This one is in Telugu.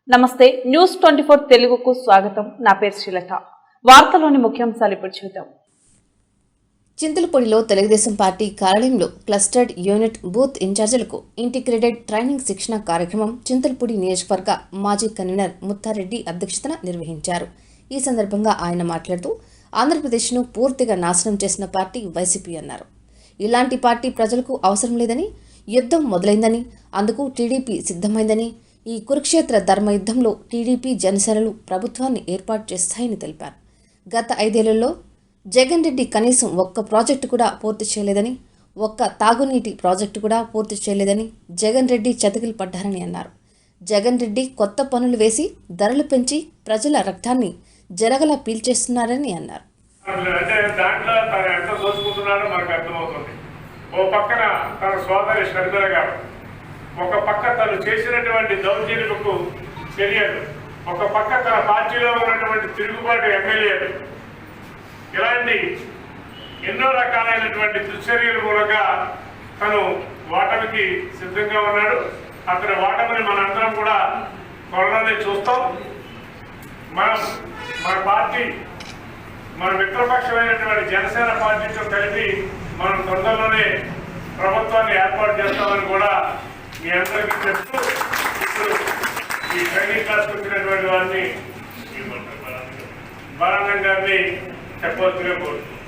నమస్తే న్యూస్ 24 తెలుగుకు స్వాగతం. నా పేరు శ్రీలత. వార్తలోని ముఖ్యాంశాలు ఇప్పుడు చూద్దాం. చింతలపూడిలో తెలుగుదేశం పార్టీ కార్యాలయంలో క్లస్టర్డ్ యూనిట్ బూత్ ఇన్ఛార్జీలకు ఇంటిగ్రేటెడ్ ట్రైనింగ్ శిక్షణ కార్యక్రమం చింతలపూడి నియోజకవర్గ మాజీ కన్వీనర్ ముత్తారెడ్డి అధ్యక్షతన నిర్వహించారు. ఈ సందర్భంగా ఆయన మాట్లాడుతూ ఆంధ్రప్రదేశ్ను పూర్తిగా నాశనం చేసిన పార్టీ వైసీపీ అన్నారు. ఇలాంటి పార్టీ ప్రజలకు అవసరం లేదని, యుద్ధం మొదలైందని, అందుకు టీడీపీ సిద్ధమైందని, ఈ కురుక్షేత్ర ధర్మ యుద్ధంలో టీడీపీ జనసేనలు ప్రభుత్వాన్ని ఏర్పాటు చేస్తాయని తెలిపారు. గత 5 ఏళ్లలో జగన్ రెడ్డి కనీసం ఒక్క ప్రాజెక్టు కూడా పూర్తి చేయలేదని, ఒక్క తాగునీటి ప్రాజెక్టు కూడా పూర్తి చేయలేదని జగన్ రెడ్డి చతికిలు పడ్డారని అన్నారు. జగన్ రెడ్డి కొత్త పనులు వేసి ధరలు పెంచి ప్రజల రక్తాన్ని జరగలా పీల్చేస్తున్నారని అన్నారు. అంటే దాంట్లో తను ఎంత దోచుకుంటున్నాడో మనకు అర్థమవుతుంది. ఓ పక్కన తన సోదరి శ్రద్ధ గారు, ఒక పక్క తను చేసినటువంటి దౌర్జన్యకు చర్యలు, ఒక పక్క తన పార్టీలో ఉన్నటువంటి తిరుగుబాటు ఎమ్మెల్యేలు, ఇలాంటి ఎన్నో రకాలైనటువంటి దుశ్చర్యలు మూలంగా తను ఓటమికి సిద్ధంగా ఉన్నాడు. అతని ఓటమిని మనందరం కూడా త్వరలోనే చూస్తాం. మన పార్టీ, మన మిత్రపక్షమైనటువంటి జనసేన పార్టీతో కలిపి మనం తొందరలోనే ప్రభుత్వాన్ని ఏర్పాటు చేస్తామని కూడా మీ అందరికీ చెప్తూ, ఇప్పుడు ఈ ట్రైనింగ్ క్లాస్కి వచ్చినటువంటి వారిని బలానంద గారిని చెప్పవలసిగా కోరుతున్నాను.